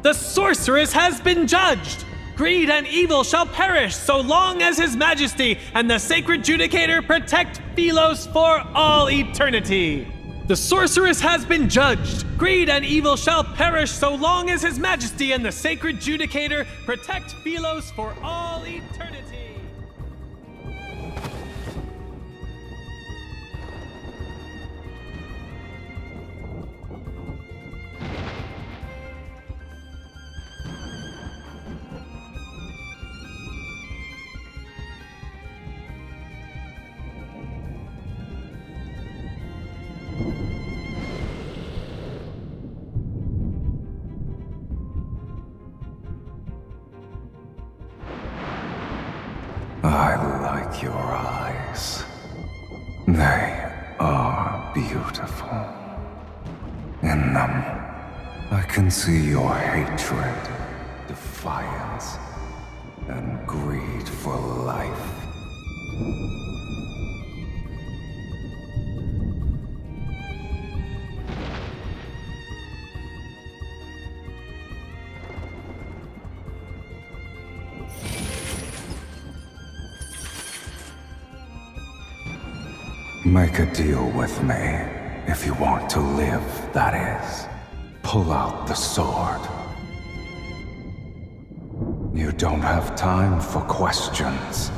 The sorceress has been judged! Greed and evil shall perish so long as His Majesty and the Sacred Judicator protect Philos for all eternity! The sorceress has been judged! Greed and evil shall perish so long as His Majesty and the Sacred Judicator protect Philos for all eternity! I like your eyes. They are beautiful. In them, I can see your hatred, defiance, and greed for life. Make a deal with me, if you want to live, that is. Pull out the sword. You don't have time for questions.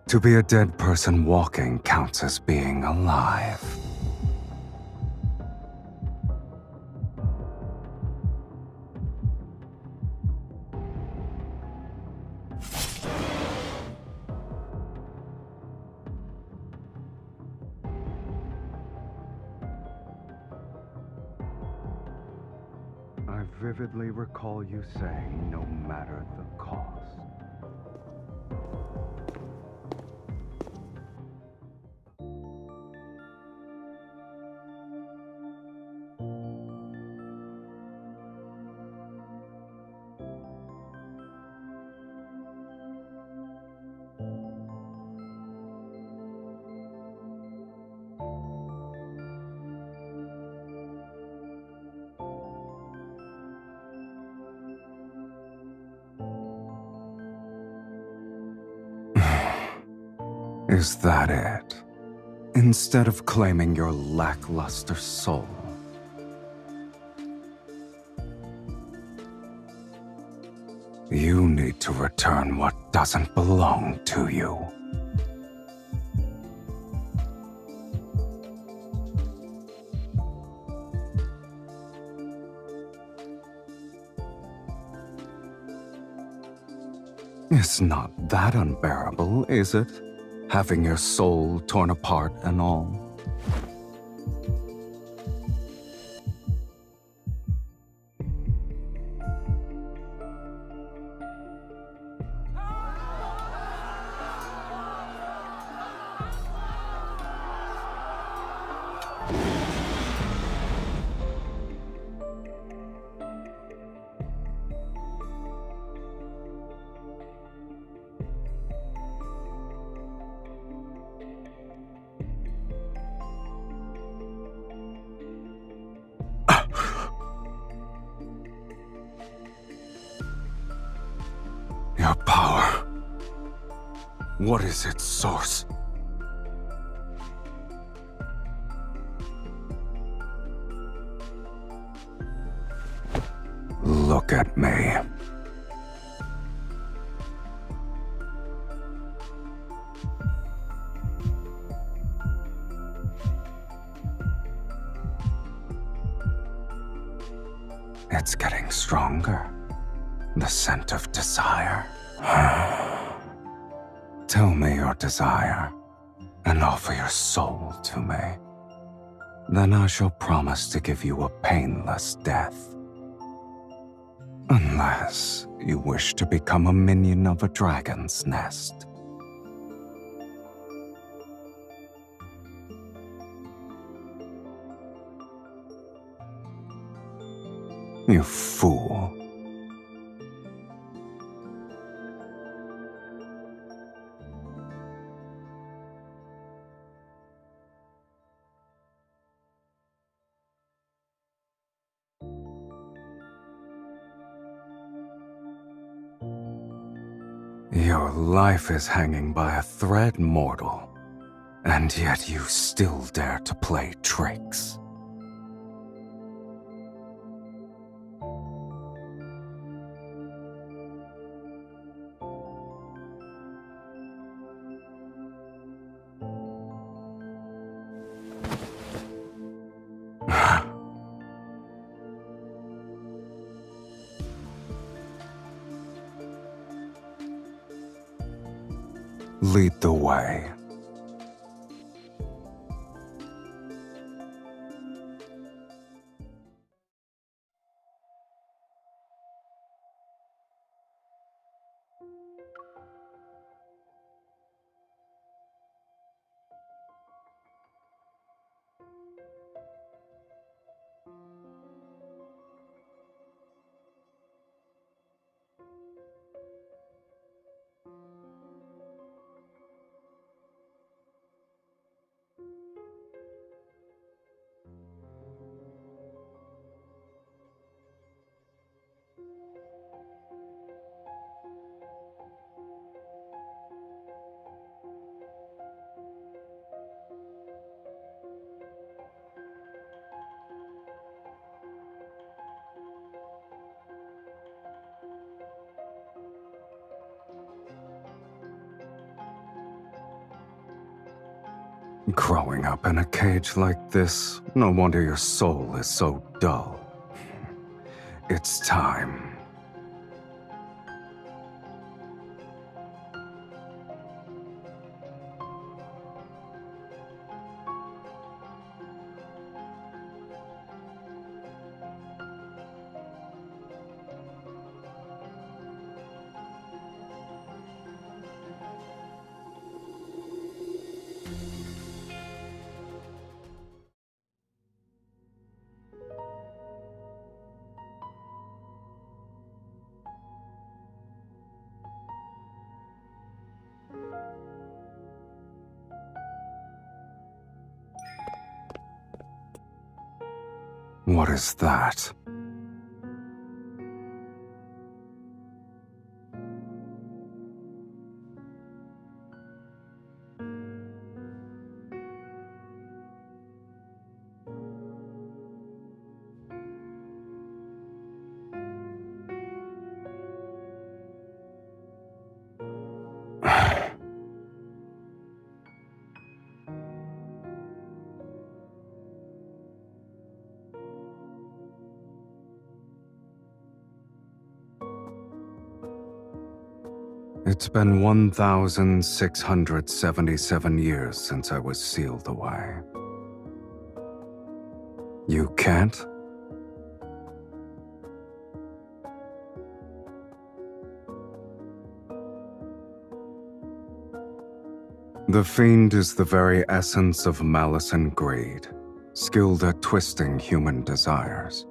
To be a dead person walking counts as being alive. I vividly recall you saying no matter the cost. Is that it? Instead of claiming your lackluster soul? You need to return what doesn't belong to you. It's not that unbearable, is it? having your soul torn apart and all. Your power. What is its source? Look at me. It's getting stronger. The scent of desire. Tell me your desire, and offer your soul to me. Then I shall promise to give you a painless death. Unless you wish to become a minion of a dragon's nest. You fool. Your life is hanging by a thread, mortal, and yet you still dare to play tricks. Lead the way. Growing up in a cage like this, no wonder your soul is so dull. It's time. What is that? It's been 1,677 years since I was sealed away. You can't? The Fiend is the very essence of malice and greed, skilled at twisting human desires.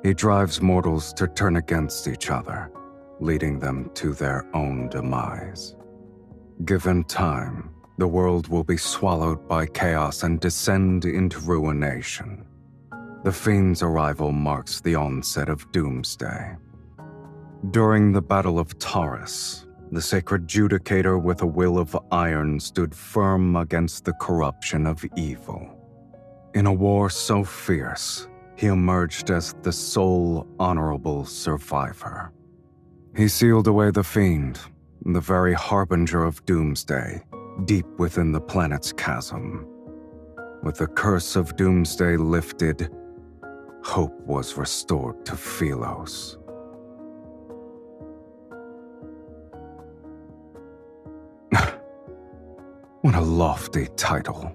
He drives mortals to turn against each other, leading them to their own demise. Given time, the world will be swallowed by chaos and descend into ruination. The Fiend's arrival marks the onset of Doomsday. During the Battle of Taurus, the sacred judicator with a will of iron stood firm against the corruption of evil. In a war so fierce, he emerged as the sole honorable survivor. He sealed away the Fiend, the very harbinger of Doomsday, deep within the planet's chasm. With the curse of Doomsday lifted, hope was restored to Phylos. What a lofty title.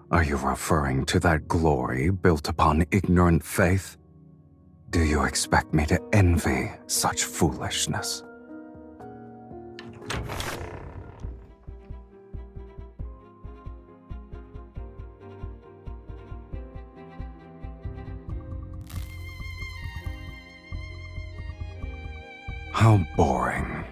Are you referring to that glory built upon ignorant faith? Do you expect me to envy such foolishness? How boring.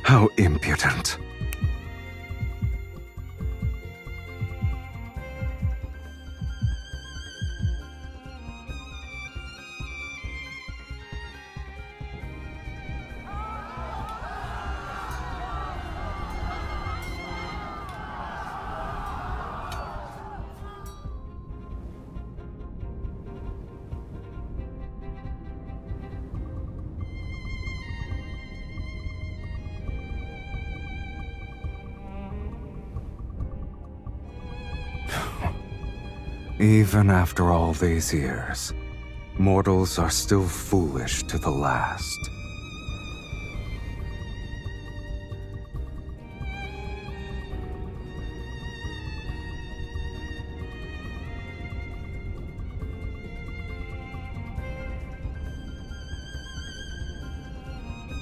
How impudent. Even after all these years, mortals are still foolish to the last.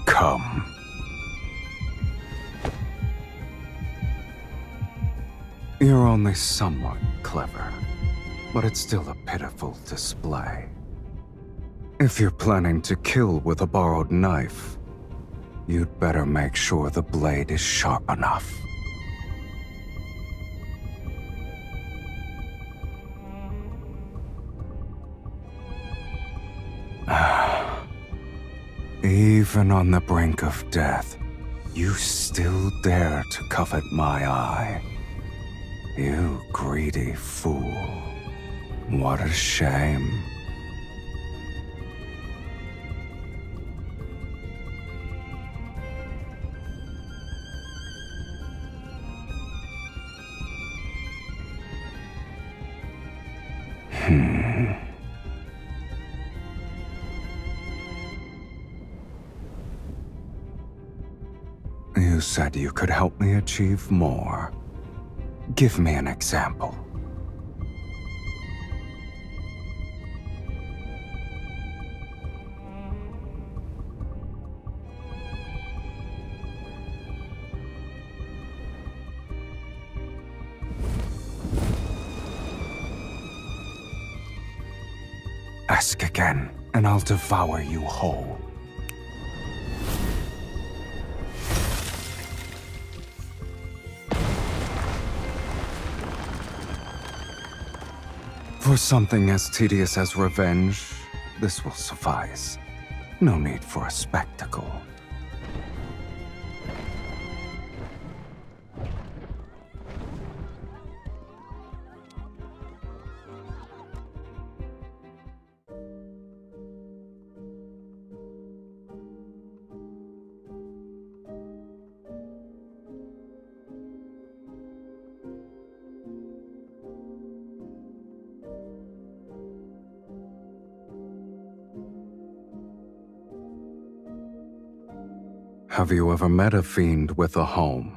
Come. You're only somewhat clever, but it's still a pitiful display. If you're planning to kill with a borrowed knife, you'd better make sure the blade is sharp enough. Even on the brink of death, you still dare to covet my eye. You greedy fool. What a shame. You said you could help me achieve more. Give me an example. Ask again, and I'll devour you whole. For something as tedious as revenge, this will suffice. No need for a spectacle. Have you ever met a fiend with a home?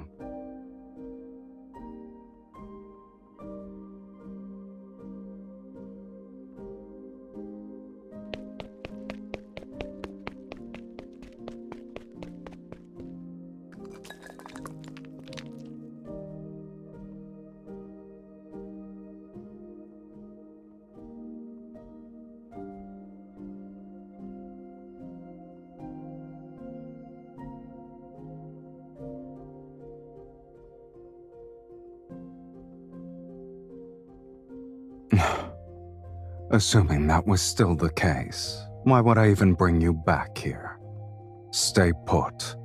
Assuming that was still the case, why would I even bring you back here? Stay put.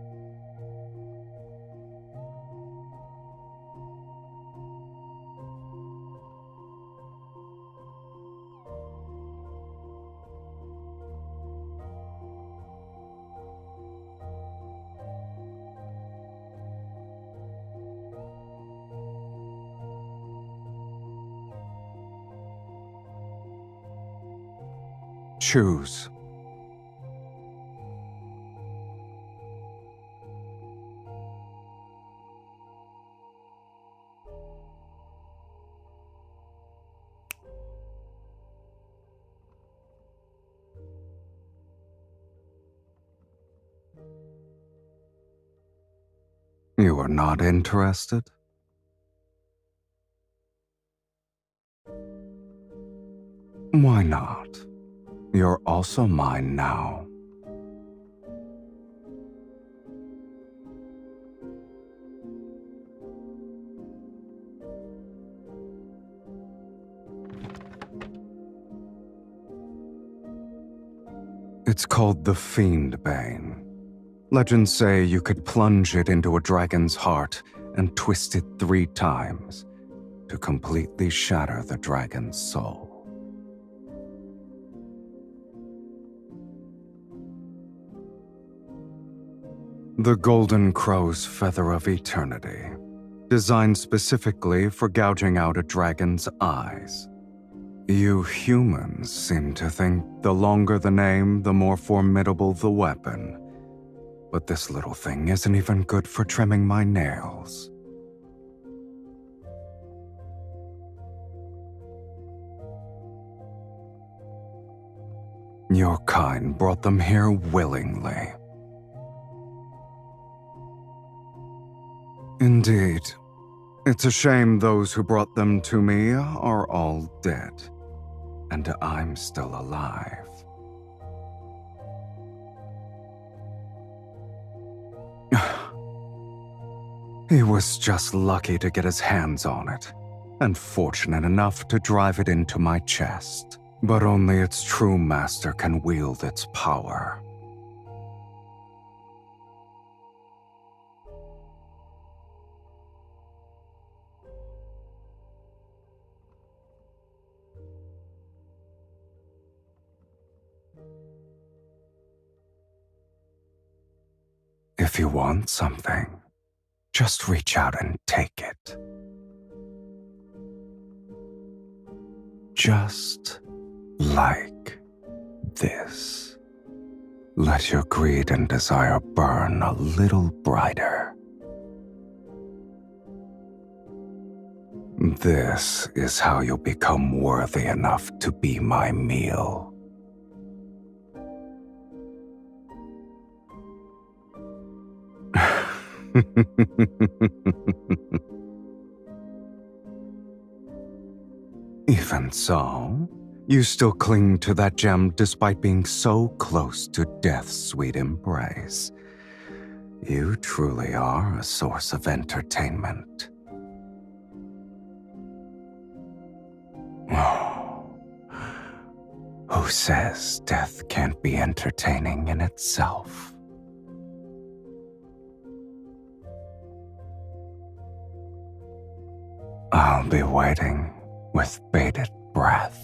Choose. You are not interested? Why not? You're also mine now. It's called the Fiend Bane. Legends say you could plunge it into a dragon's heart and twist it 3 times to completely shatter the dragon's soul. The Golden Crow's Feather of Eternity, designed specifically for gouging out a dragon's eyes. You humans seem to think the longer the name, the more formidable the weapon. But this little thing isn't even good for trimming my nails. Your kind brought them here willingly. Indeed. It's a shame those who brought them to me are all dead, and I'm still alive. He was just lucky to get his hands on it, and fortunate enough to drive it into my chest. But only its true master can wield its power. If you want something, just reach out and take it. Just like this. Let your greed and desire burn a little brighter. This is how you'll become worthy enough to be my meal. Even so, You still cling to that gem despite being so close to death's sweet embrace. You truly are a source of entertainment. Who says death can't be entertaining in itself? I'll be waiting with bated breath.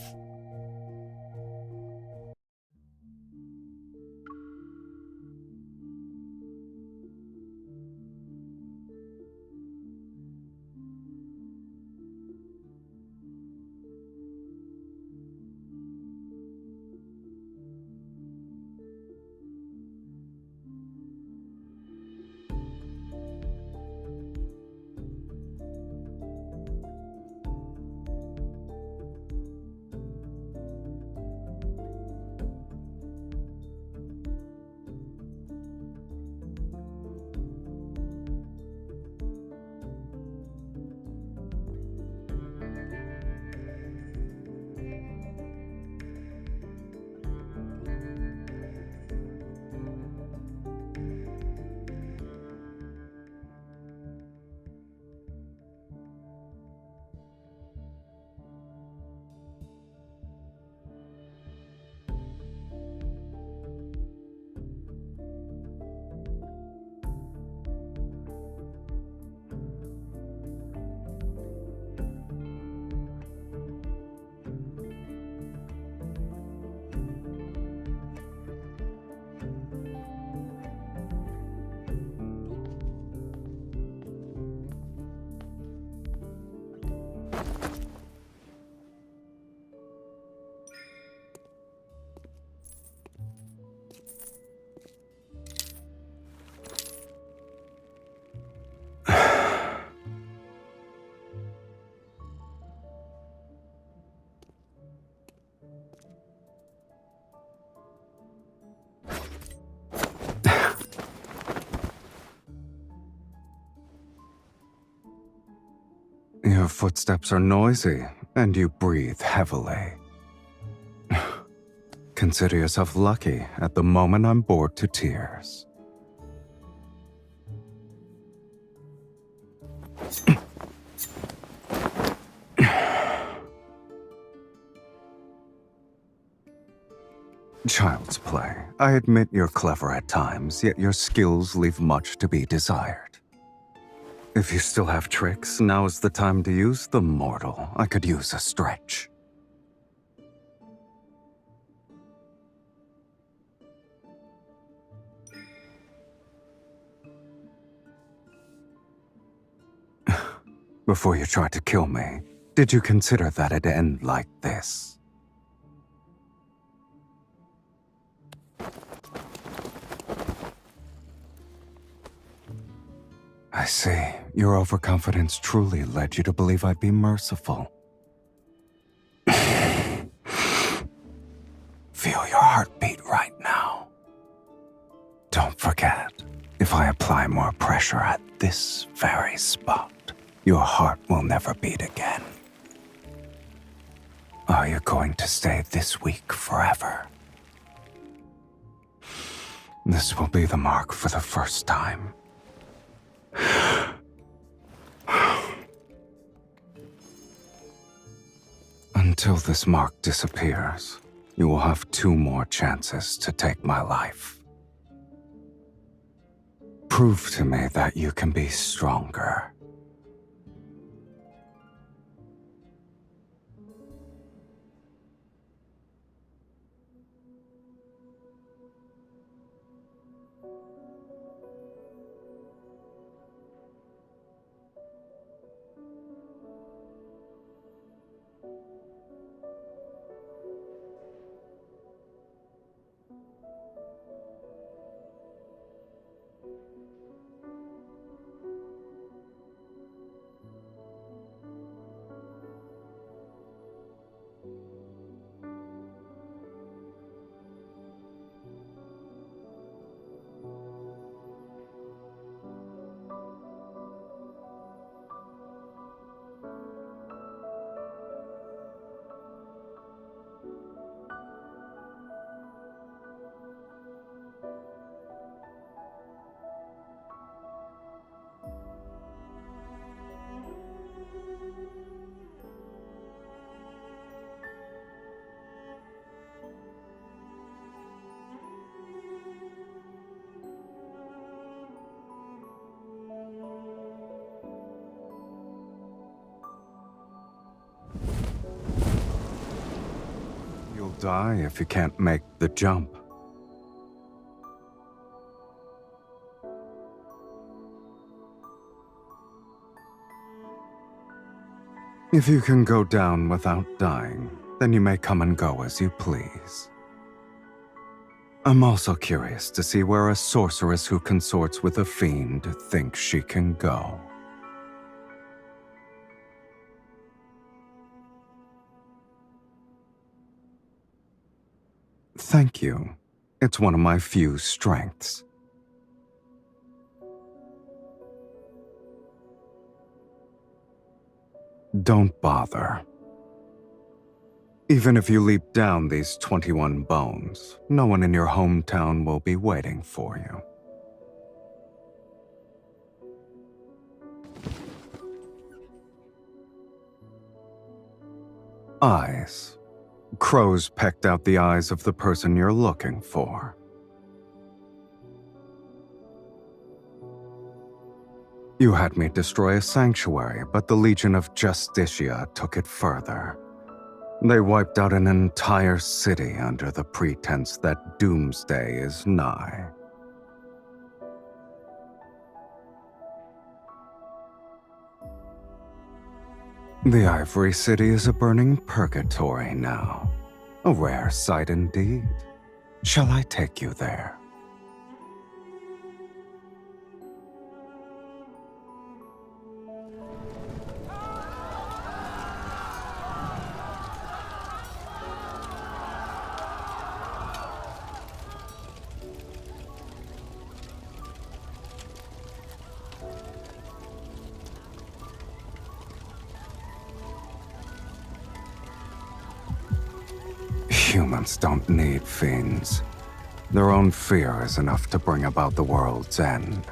Your footsteps are noisy, and you breathe heavily. Consider yourself lucky. At the moment, I'm bored to tears. Child's play. I admit you're clever at times, yet your skills leave much to be desired. If you still have tricks, now is the time to use them, mortal. I could use a stretch. Before you tried to kill me, did you consider that it'd end like this? I see. Your overconfidence truly led you to believe I'd be merciful. Feel your heartbeat right now. Don't forget, if I apply more pressure at this very spot, your heart will never beat again. Are you going to stay this weak forever? This will be the mark for the first time. Until this mark disappears, you will have 2 more chances to take my life. Prove to me that you can be stronger. die if you can't make the jump. If you can go down without dying, then you may come and go as you please. I'm also curious to see where a sorceress who consorts with a fiend thinks she can go. Thank you. It's one of my few strengths. Don't bother. Even if you leap down these 21 bones, no one in your hometown will be waiting for you. Eyes. Crows pecked out the eyes of the person you're looking for. You had me destroy a sanctuary, but the Legion of Justicia took it further. They wiped out an entire city under the pretense that doomsday is nigh. The Ivory City is a burning purgatory now. A rare sight indeed. Shall I take you there? Humans don't need fiends. Their own fear is enough to bring about the world's end.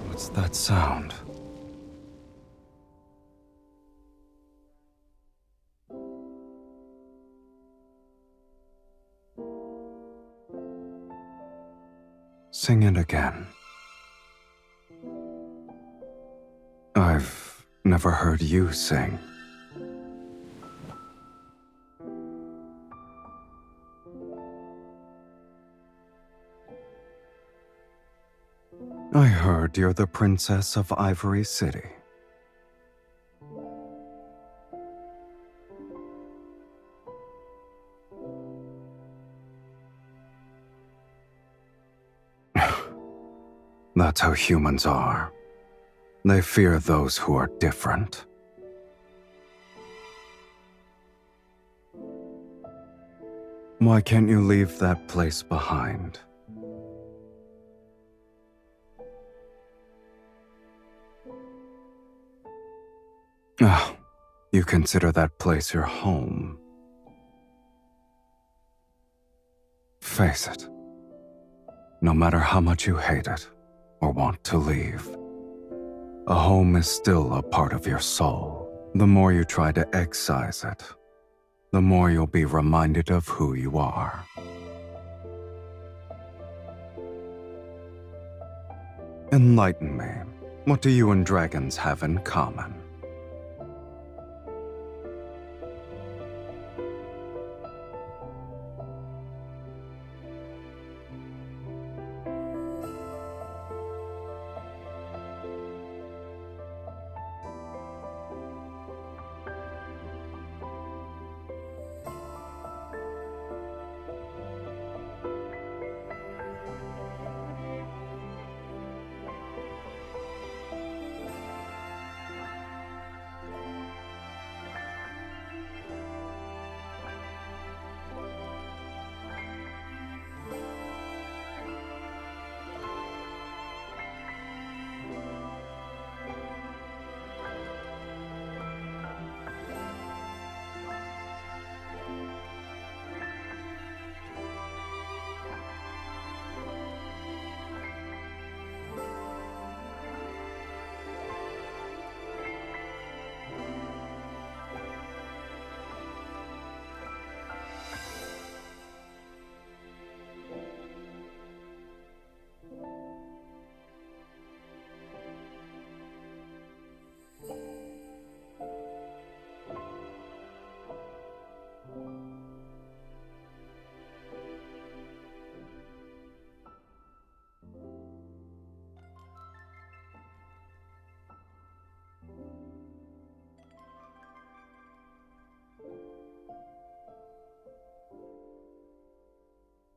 What's that sound? Sing it again. I've never heard you sing. I heard you're the princess of Ivory City. That's how humans are. They fear those who are different. Why can't you leave that place behind? Oh, you consider that place your home. Face it. No matter how much you hate it or want to leave, a home is still a part of your soul. The more you try to excise it, the more you'll be reminded of who you are. Enlighten me. What do you and dragons have in common?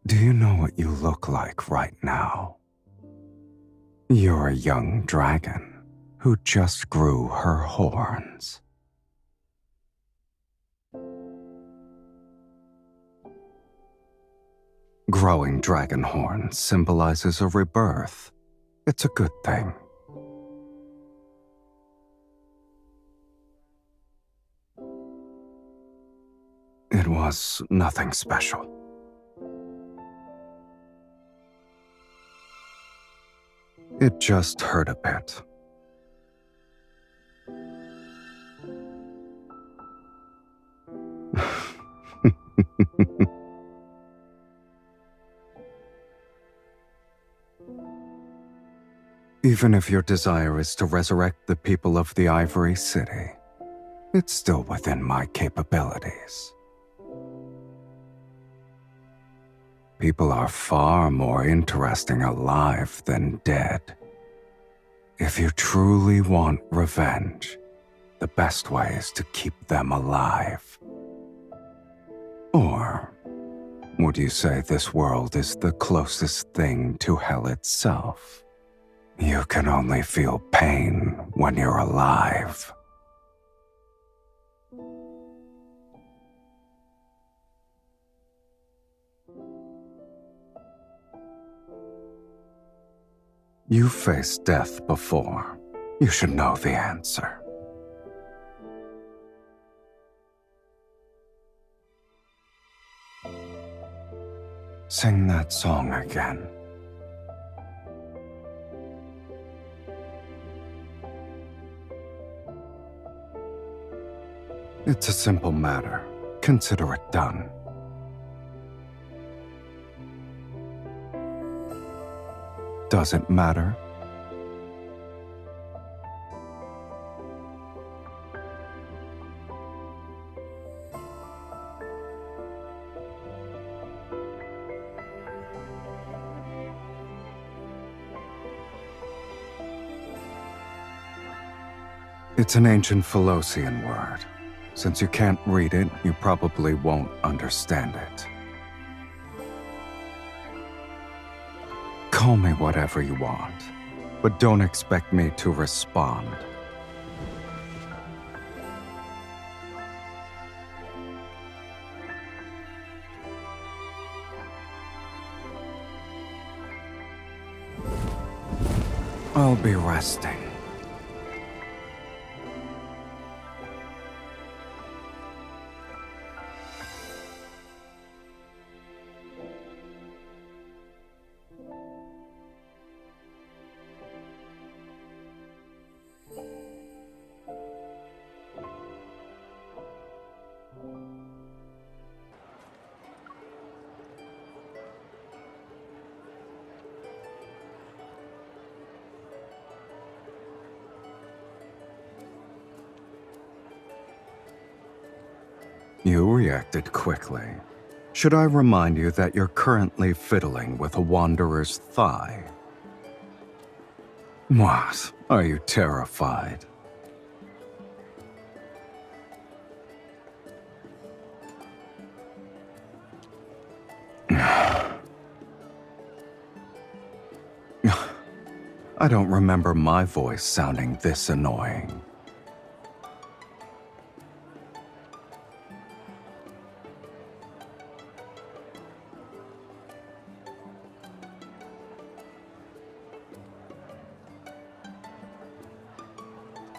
Do you know what you look like right now? You're a young dragon who just grew her horns. Growing dragon horns symbolizes a rebirth. It's a good thing. It was nothing special. It just hurt a bit. Even if your desire is to resurrect the people of the Ivory City, it's still within my capabilities. People are far more interesting alive than dead. If you truly want revenge, the best way is to keep them alive. Or would you say this world is the closest thing to hell itself? You can only feel pain when you're alive. You've faced death before. You should know the answer. Sing that song again. It's a simple matter. Consider it done. Does it matter? It's an ancient Philosian word. Since you can't read it, you probably won't understand it. Call me whatever you want, but don't expect me to respond. I'll be resting. You reacted quickly. Should I remind you that you're currently fiddling with a wanderer's thigh? What? Are you terrified? I don't remember my voice sounding this annoying.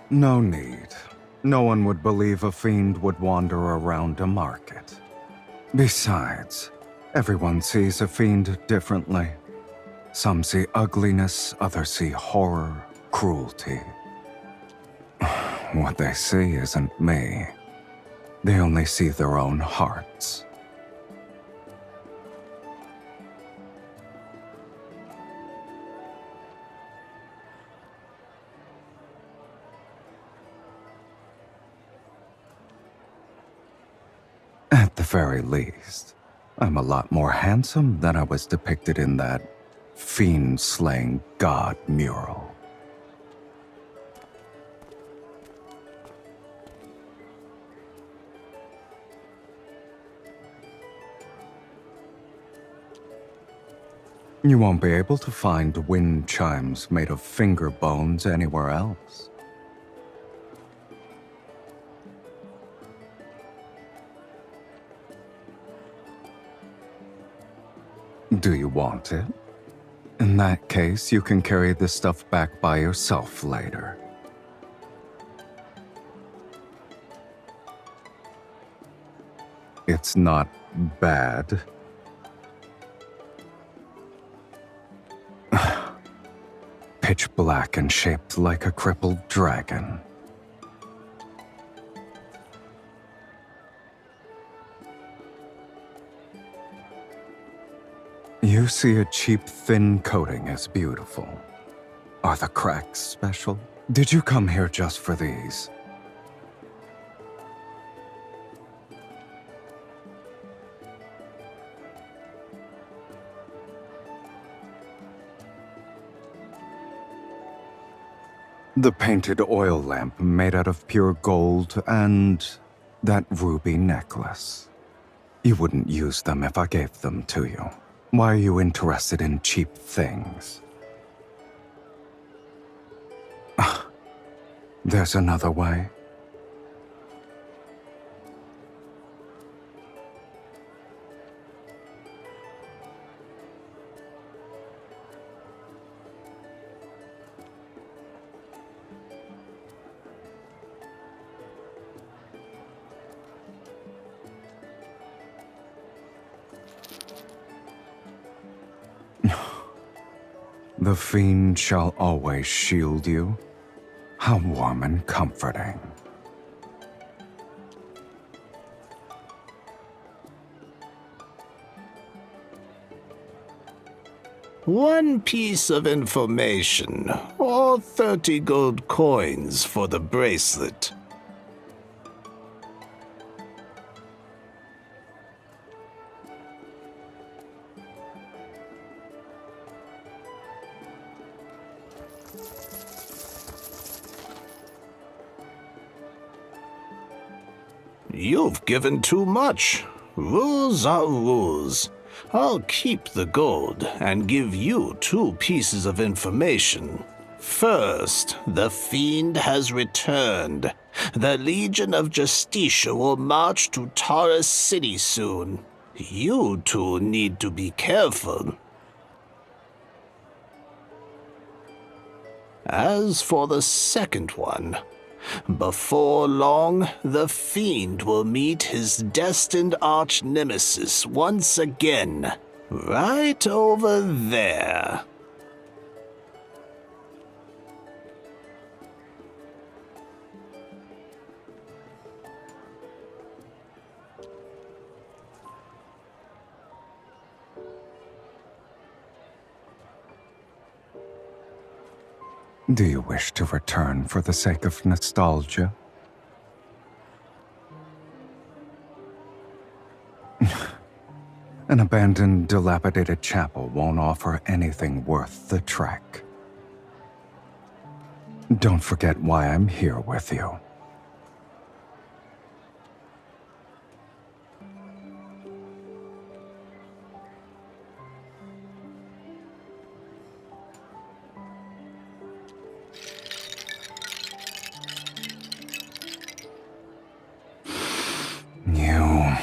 No need. No one would believe a fiend would wander around a market. Besides, everyone sees a fiend differently. Some see ugliness, others see horror, cruelty. What they see isn't me. They only see their own hearts. At the very least, I'm a lot more handsome than I was depicted in that fiend-slaying god mural. You won't be able to find wind chimes made of finger bones anywhere else. Do you want it? In that case, you can carry this stuff back by yourself later. It's not bad. Pitch black and shaped like a crippled dragon. You see a cheap, thin coating as beautiful. Are the cracks special? Did you come here just for these? The painted oil lamp made out of pure gold and that ruby necklace. You wouldn't use them if I gave them to you. Why are you interested in cheap things? There's another way. The fiend shall always shield you. How warm and comforting. One piece of information, or 30 gold coins for the bracelet. You've given too much. Rules are rules. I'll keep the gold and give you 2 pieces of information. First, the fiend has returned. The Legion of Justicia will march to Taurus City soon. You 2 need to be careful. As for the second one, before long, the fiend will meet his destined arch-nemesis once again, right over there. Do you wish to return for the sake of nostalgia? An abandoned, dilapidated chapel won't offer anything worth the trek. Don't forget why I'm here with you. You...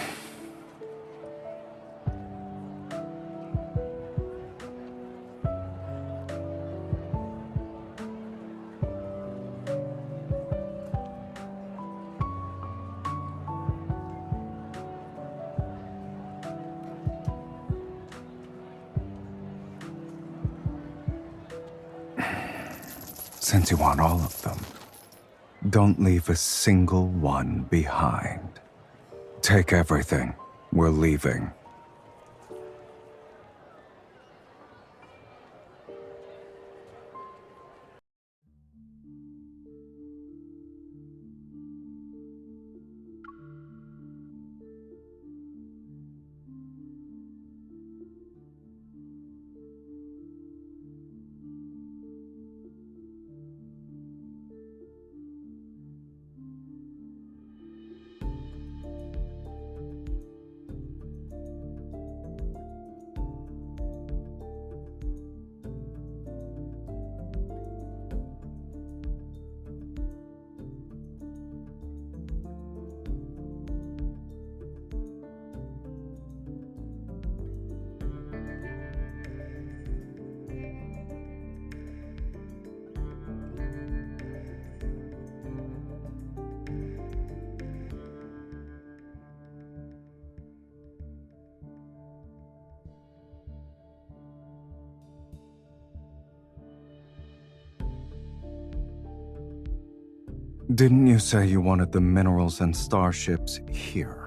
Since you want all of them, don't leave a single one behind. Take everything. We're leaving. Didn't you say you wanted the minerals and starships here?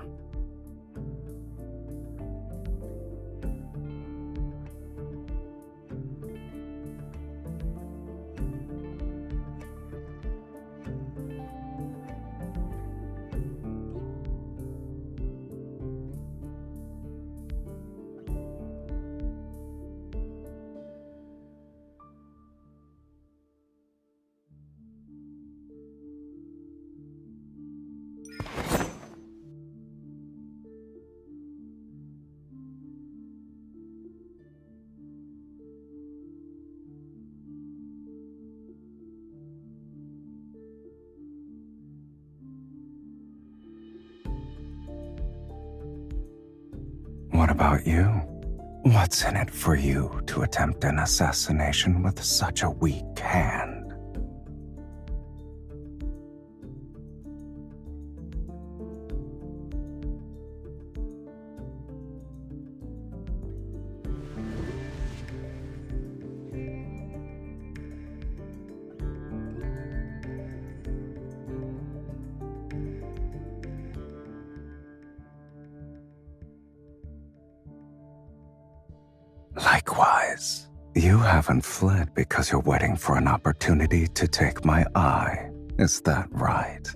What about you? What's in it for you to attempt an assassination with such a weak hand? Likewise, you haven't fled because you're waiting for an opportunity to take my eye. Is that right?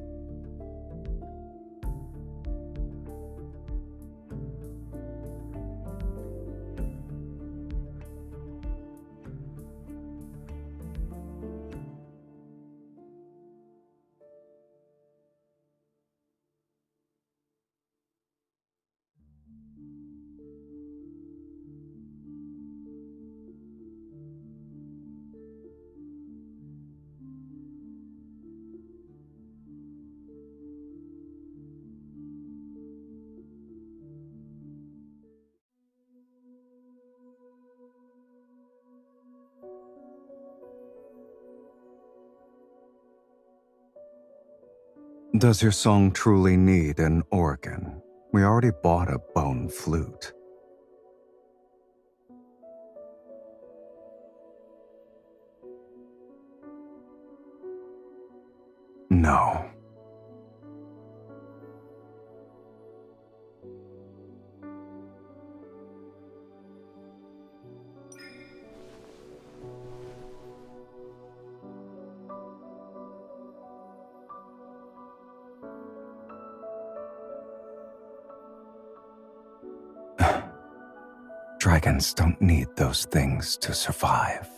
Does your song truly need an organ? We already bought a bone flute. No. Dragons don't need those things to survive.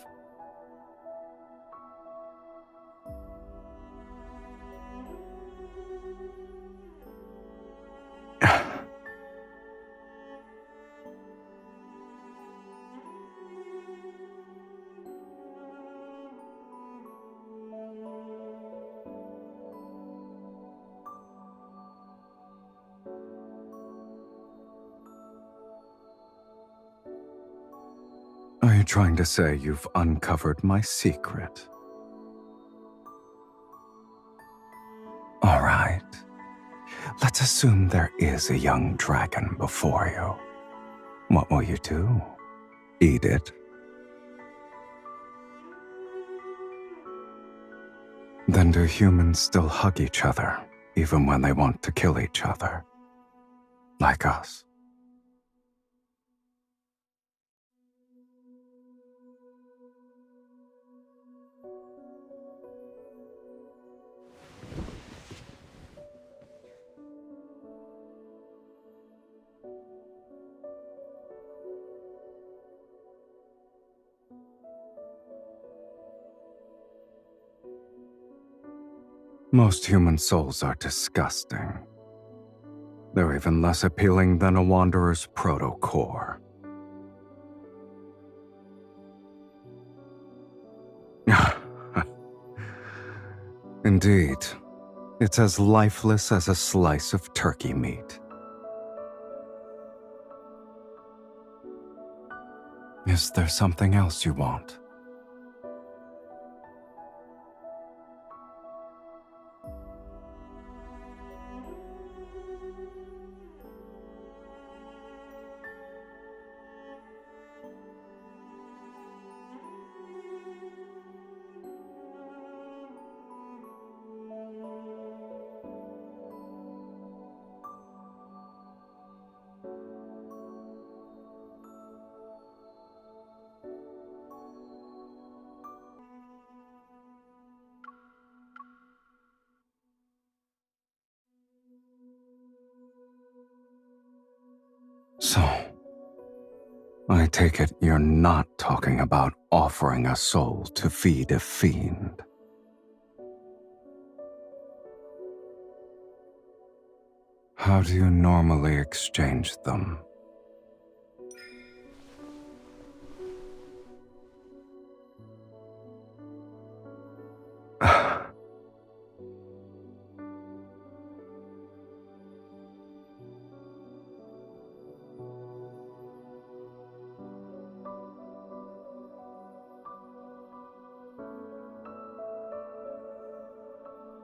Are you trying to say you've uncovered my secret? All right. Let's assume there is a young dragon before you. What will you do? Eat it? Then do humans still hug each other, even when they want to kill each other? Like us? Most human souls are disgusting. They're even less appealing than a wanderer's proto-core. Indeed, it's as lifeless as a slice of turkey meat. Is there something else you want? So, I take it you're not talking about offering a soul to feed a fiend. How do you normally exchange them?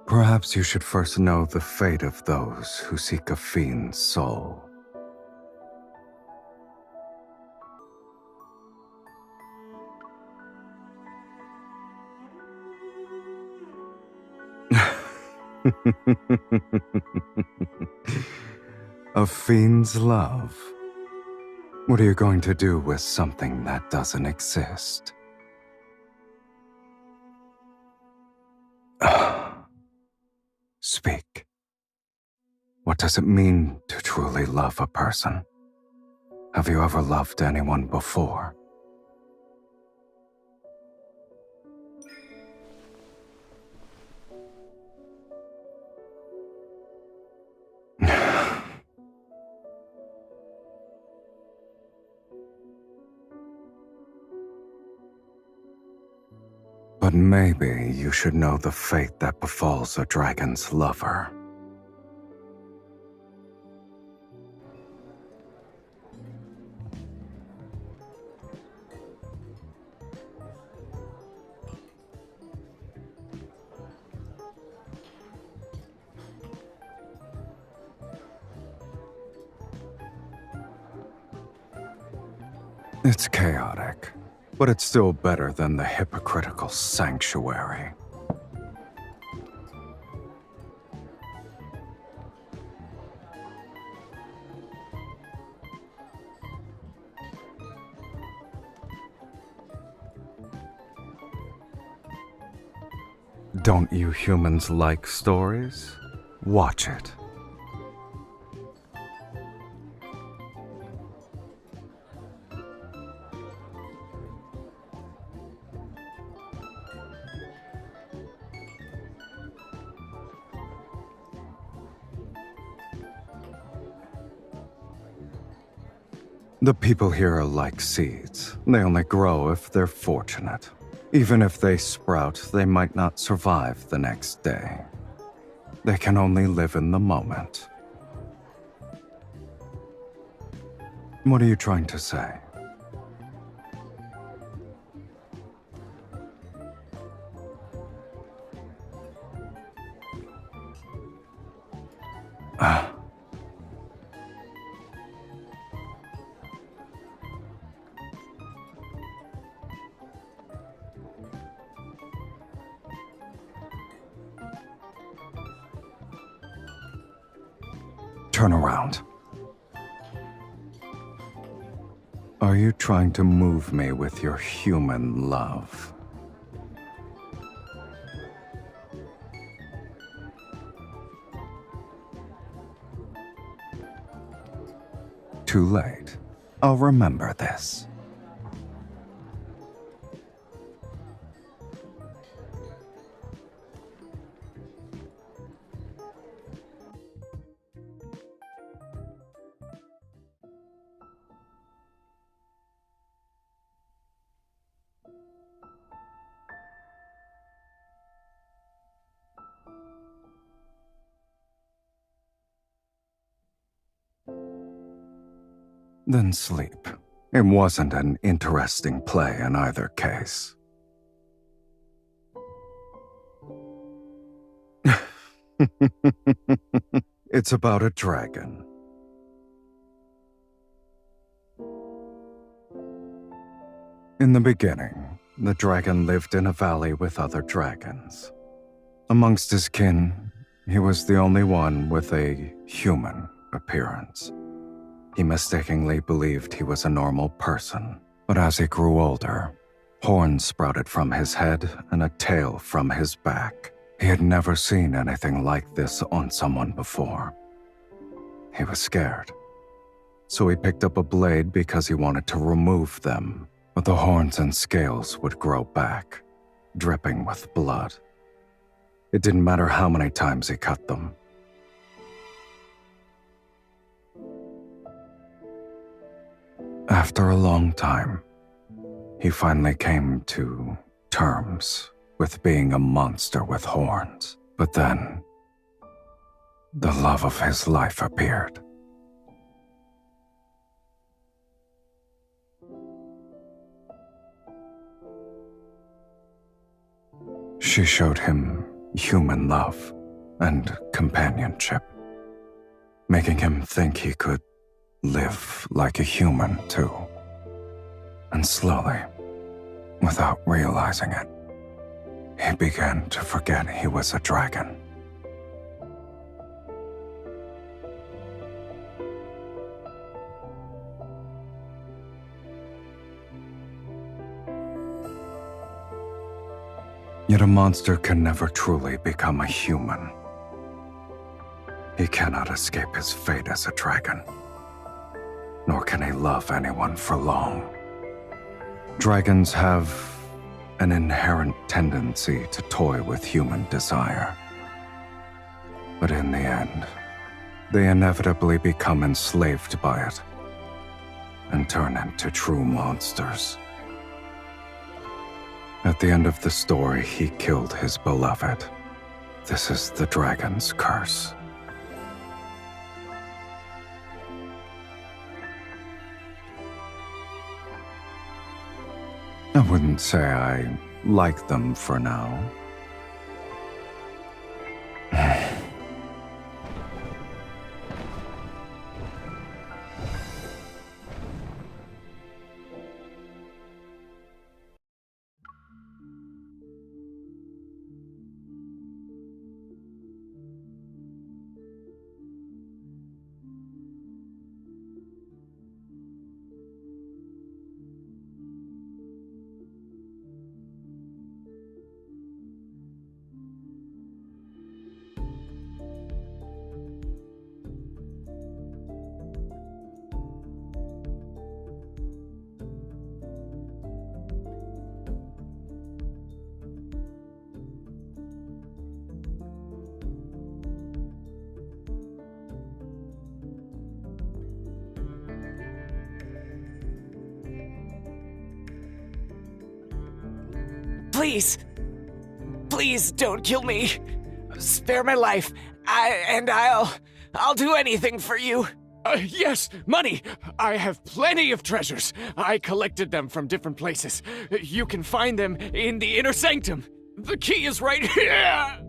Perhaps you should first know the fate of those who seek a fiend's soul. A fiend's love? What are you going to do with something that doesn't exist? Speak. What does it mean to truly love a person? Have you ever loved anyone before? But maybe you should know the fate that befalls a dragon's lover. It's chaotic, but it's still better than the hypocritical sanctuary. Don't you humans like stories? Watch it. The people here are like seeds. They only grow if they're fortunate. Even if they sprout, they might not survive the next day. They can only live in the moment. What are you trying to say? Turn around. Are you trying to move me with your human love? Too late. I'll remember this. Then sleep. It wasn't an interesting play in either case. It's about a dragon. In the beginning, the dragon lived in a valley with other dragons. Amongst his kin, he was the only one with a human appearance. He mistakenly believed he was a normal person, but as he grew older, horns sprouted from his head and a tail from his back. He had never seen anything like this on someone before. He was scared, so he picked up a blade because he wanted to remove them, but the horns and scales would grow back, dripping with blood. It didn't matter how many times he cut them. After a long time, he finally came to terms with being a monster with horns. But then, the love of his life appeared. She showed him human love and companionship, making him think he could live like a human too. And slowly, without realizing it, he began to forget he was a dragon. Yet a monster can never truly become a human. He cannot escape his fate as a dragon, nor can he love anyone for long. Dragons have an inherent tendency to toy with human desire. But in the end, they inevitably become enslaved by it and turn into true monsters. At the end of the story, he killed his beloved. This is the dragon's curse. I wouldn't say I like them for now. Please. Please don't kill me. Spare my life. I'll do anything for you. Yes, money! I have plenty of treasures. I collected them from different places. You can find them in the inner sanctum. The key is right here!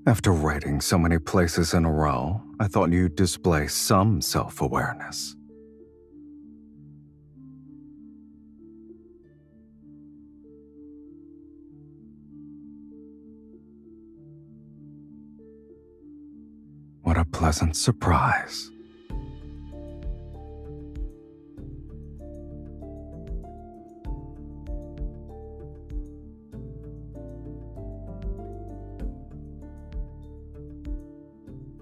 After raiding so many places in a row, I thought you'd display some self-awareness. What a pleasant surprise.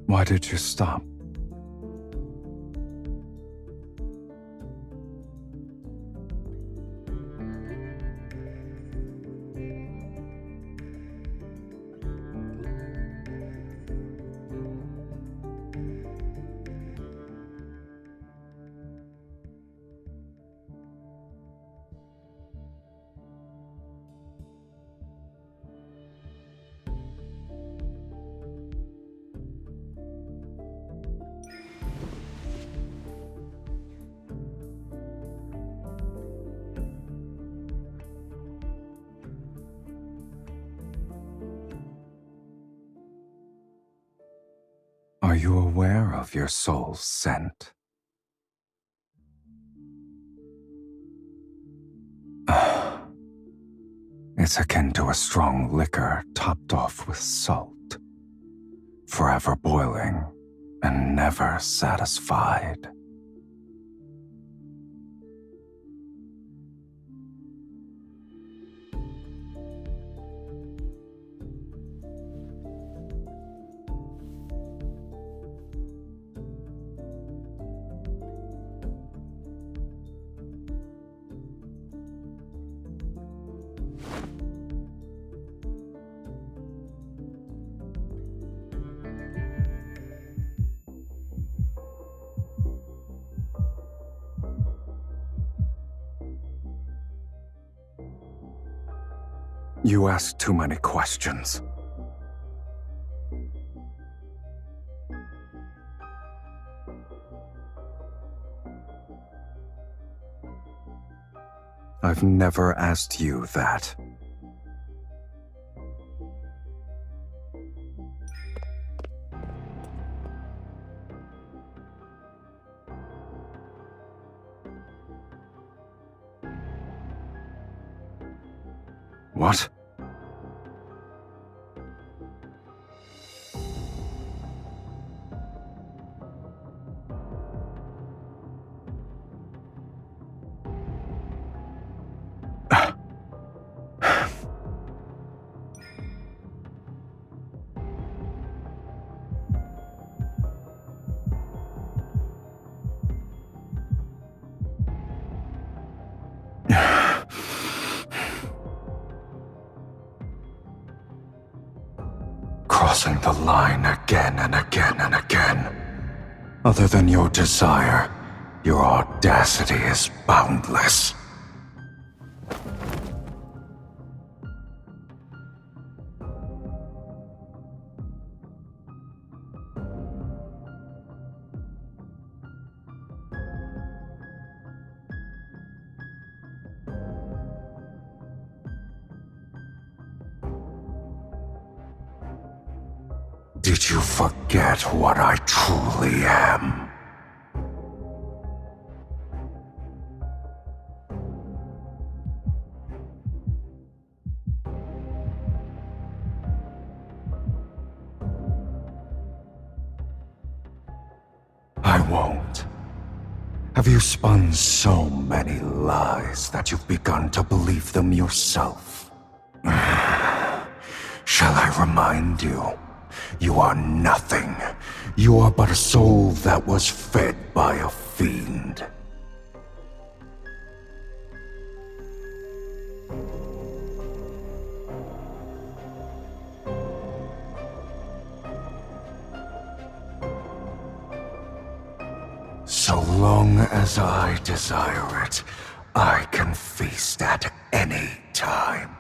Why did you stop? Are you aware of your soul's scent? It's akin to a strong liquor topped off with salt, forever boiling and never satisfied. You ask too many questions. I've never asked you that. What? Crossing the line again and again and again. Other than your desire, your audacity is boundless. Did you forget what I truly am? I won't. Have you spun so many lies that you've begun to believe them yourself? Shall I remind you You are nothing. You are but a soul that was fed by a fiend. So long as I desire it, I can feast at any time.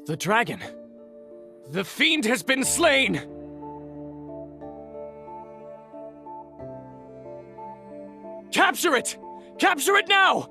The dragon! The fiend has been slain! Capture it! Capture it now!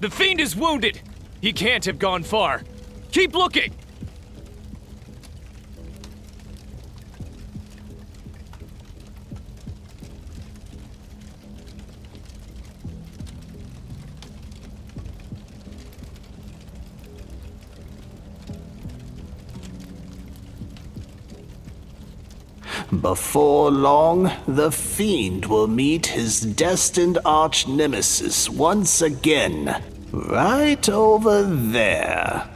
The fiend is wounded! He can't have gone far. Keep looking! Before long, the fiend will meet his destined arch-nemesis once again. Right over there.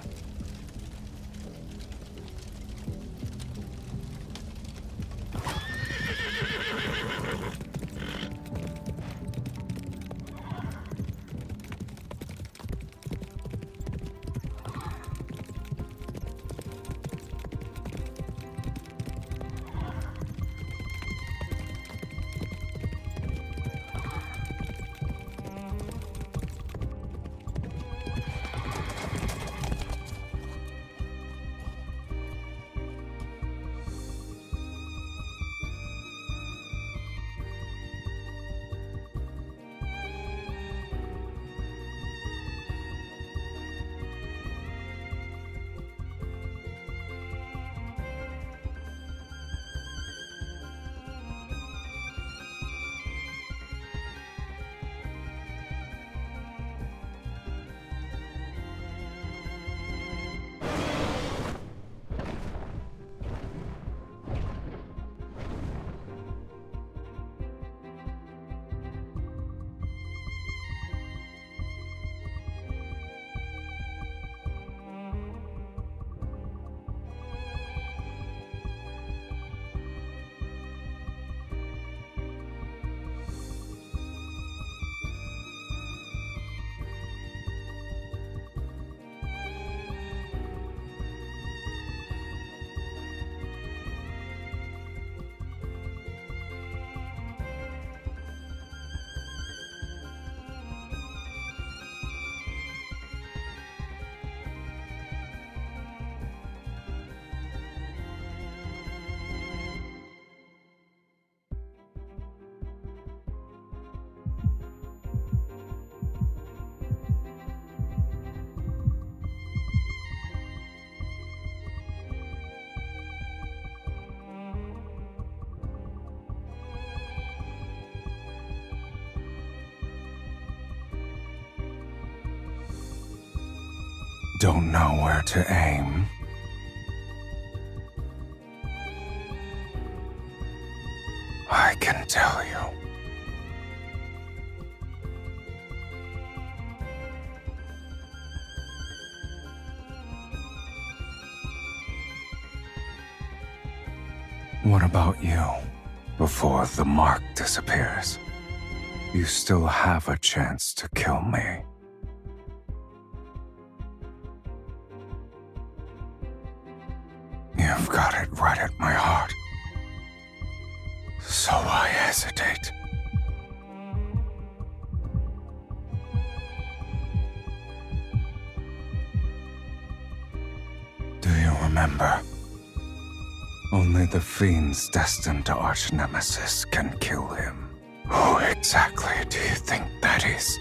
Don't know where to aim? I can tell you. What about you? Before the mark disappears, you still have a chance to kill me. You've got it right at my heart. So I hesitate. Do you remember? Only the fiend's destined arch-nemesis can kill him. Who exactly do you think that is?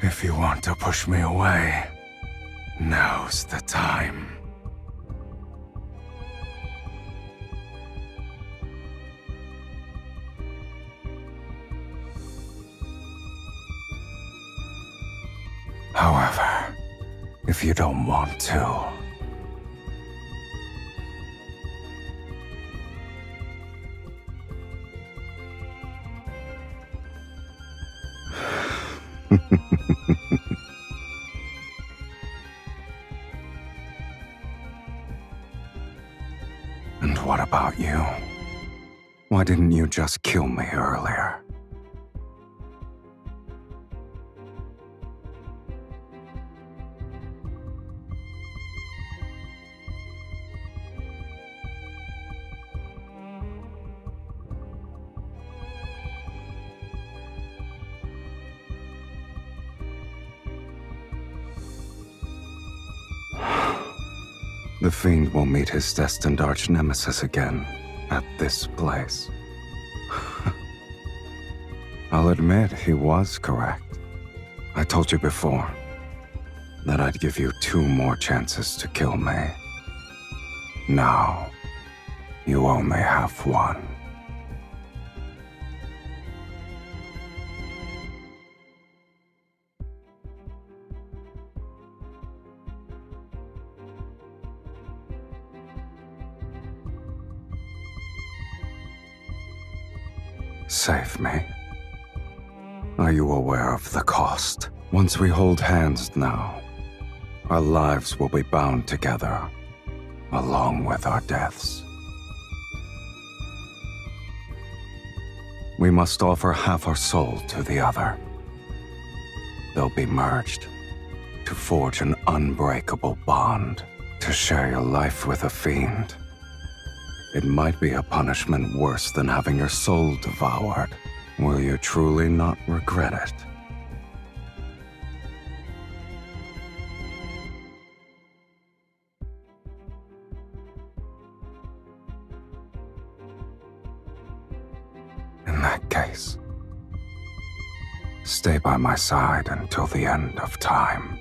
If you want to push me away, now's the time. However, if you don't want to, and what about you? Why didn't you just kill me earlier? The fiend will meet his destined arch-nemesis again at this place. I'll admit he was correct. I told you before that I'd give you 2 more chances to kill me. Now, you only have 1. Save me. Are you aware of the cost? Once we hold hands now, our lives will be bound together, along with our deaths. We must offer half our soul to the other. They'll be merged to forge an unbreakable bond. To share your life with a fiend, it might be a punishment worse than having your soul devoured. Will you truly not regret it? In that case, stay by my side until the end of time.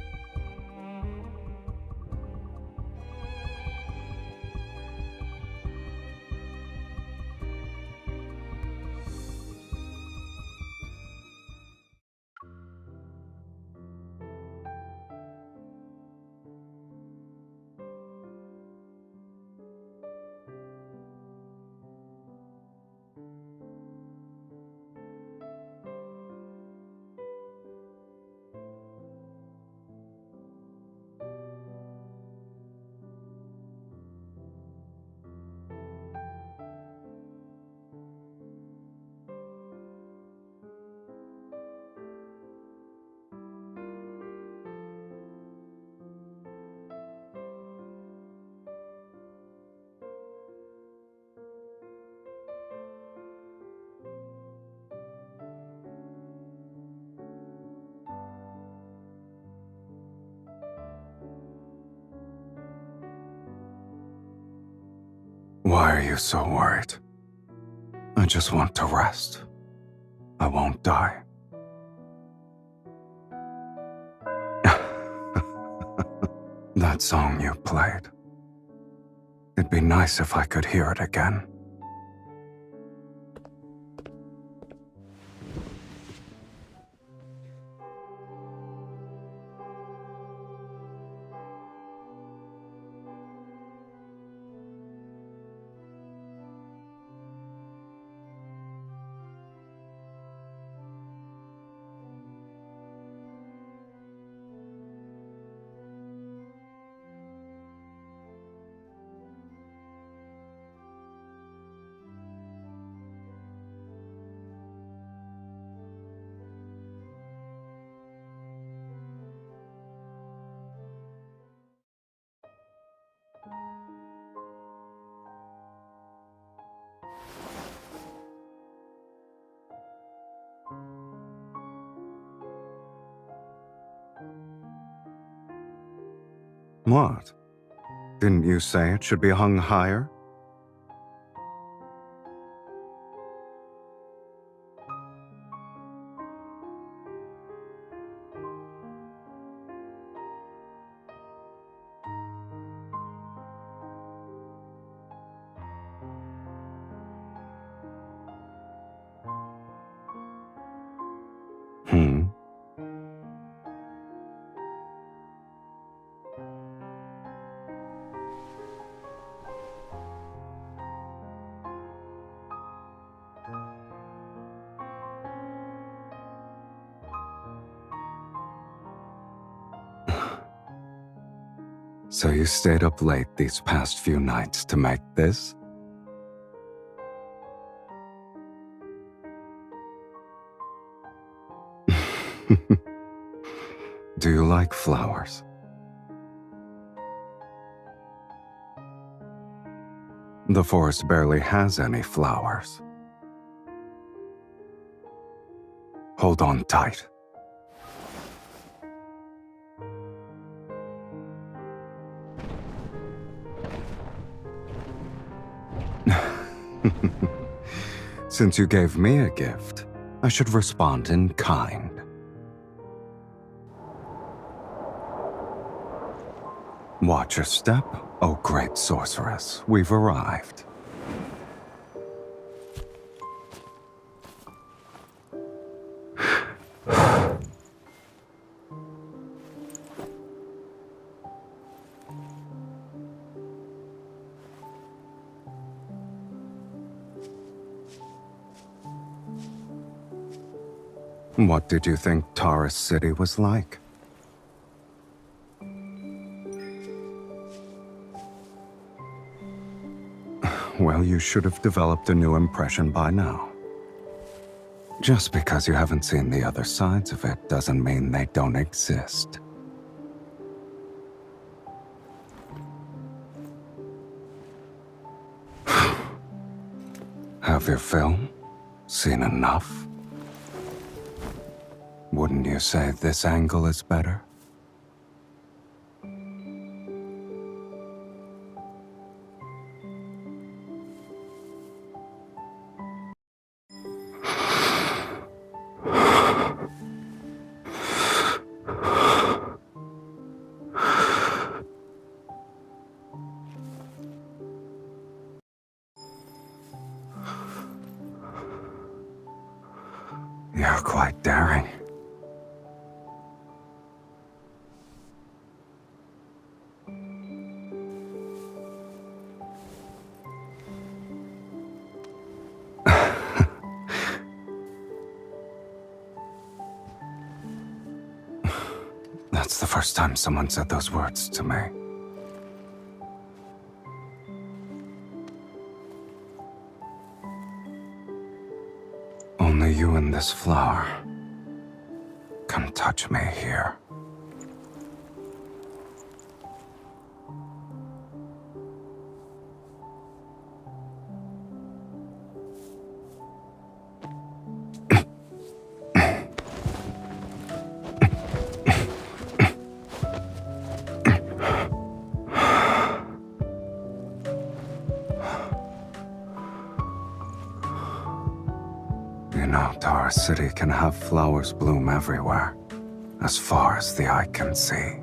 Why are you so worried? I just want to rest. I won't die. That song you played. It'd be nice if I could hear it again. What? Didn't you say it should be hung higher? Hmm? So you stayed up late these past few nights to make this? Do you like flowers? The forest barely has any flowers. Hold on tight. Since you gave me a gift, I should respond in kind. Watch your step, oh great sorceress. We've arrived. What did you think Taurus City was like? Well, you should have developed a new impression by now. Just because you haven't seen the other sides of it doesn't mean they don't exist. Have you film? Seen enough? Wouldn't you say this angle is better? You're quite daring. That's the first time someone said those words to me. Only you and this flower can touch me here. You know, Tara City can have flowers bloom everywhere, as far as the eye can see.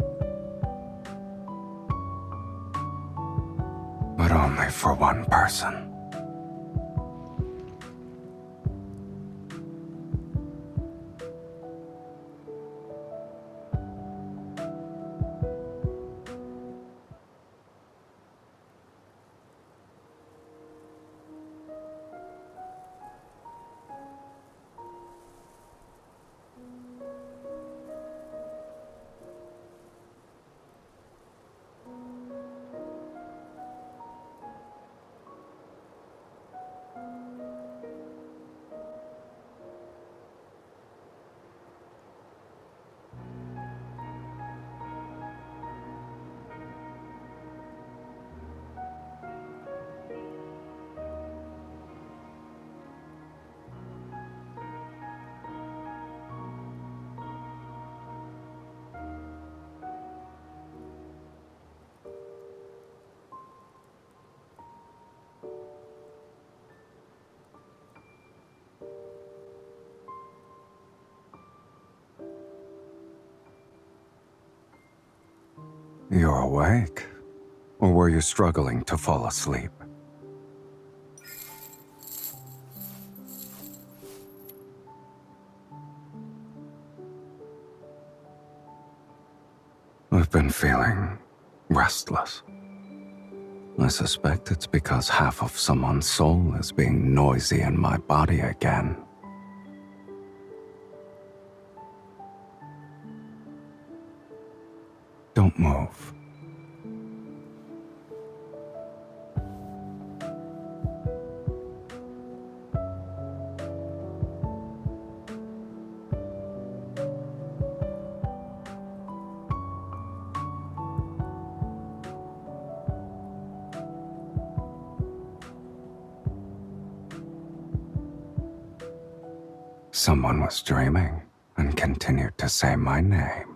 But only for one person. You're awake? Or were you struggling to fall asleep? I've been feeling restless. I suspect it's because half of someone's soul is being noisy in my body again. Don't move. Someone was dreaming and continued to say my name.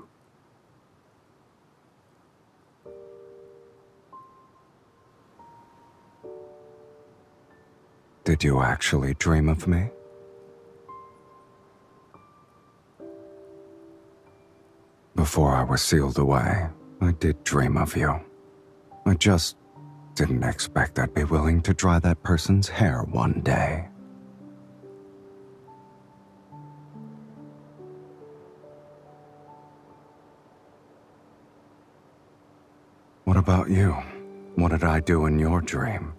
Did you actually dream of me? Before I was sealed away, I did dream of you. I just didn't expect I'd be willing to dry that person's hair one day. What about you? What did I do in your dream?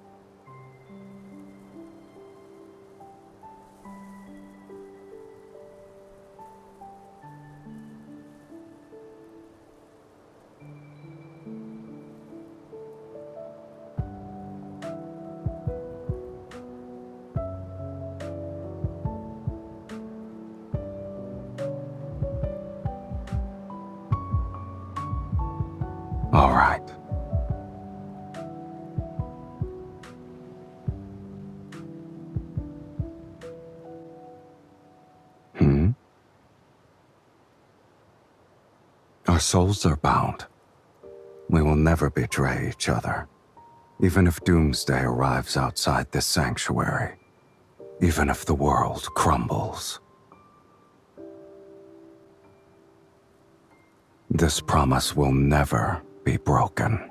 All right. Our souls are bound. We will never betray each other, even if doomsday arrives outside this sanctuary, even if the world crumbles. This promise will never be broken.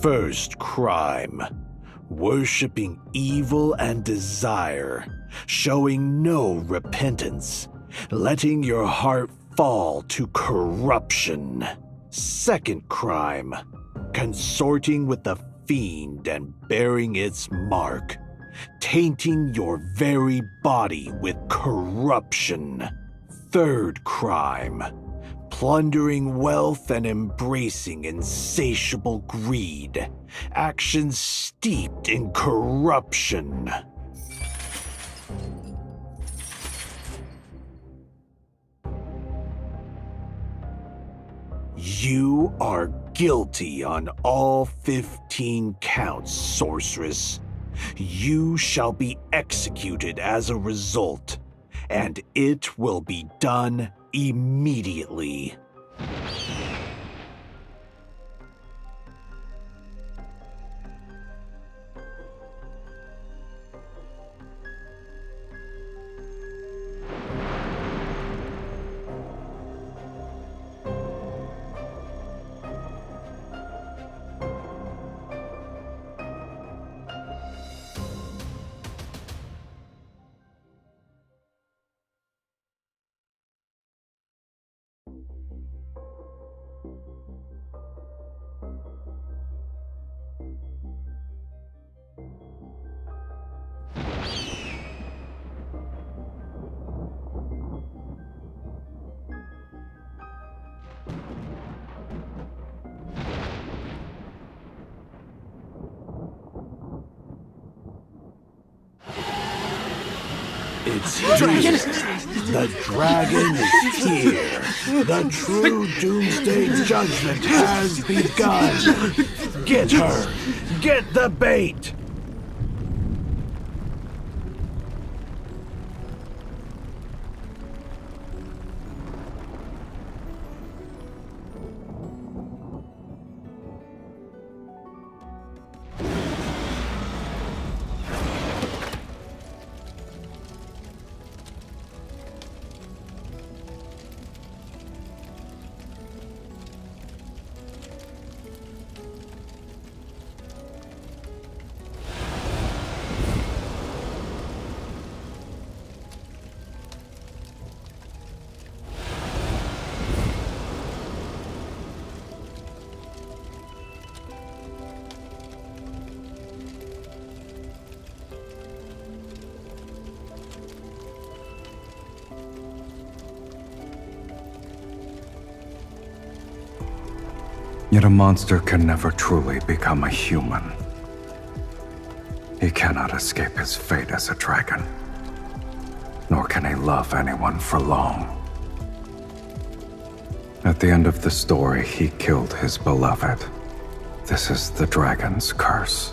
First crime. Worshipping evil and desire, showing no repentance, letting your heart fall to corruption. Second crime. Consorting with the fiend and bearing its mark, tainting your very body with corruption. Third crime. Plundering wealth and embracing insatiable greed, actions steeped in corruption. You are guilty on all 15 counts, sorceress. You shall be executed as a result, and it will be done immediately. It's here. The dragon is here. The true doomsday judgment has begun. Get her. Get the bait. Yet a monster can never truly become a human. He cannot escape his fate as a dragon, nor can he love anyone for long. At the end of the story, he killed his beloved. This is the dragon's curse.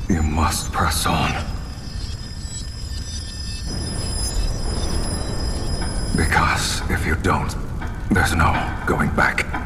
You must press on. Because if you don't, there's no going back.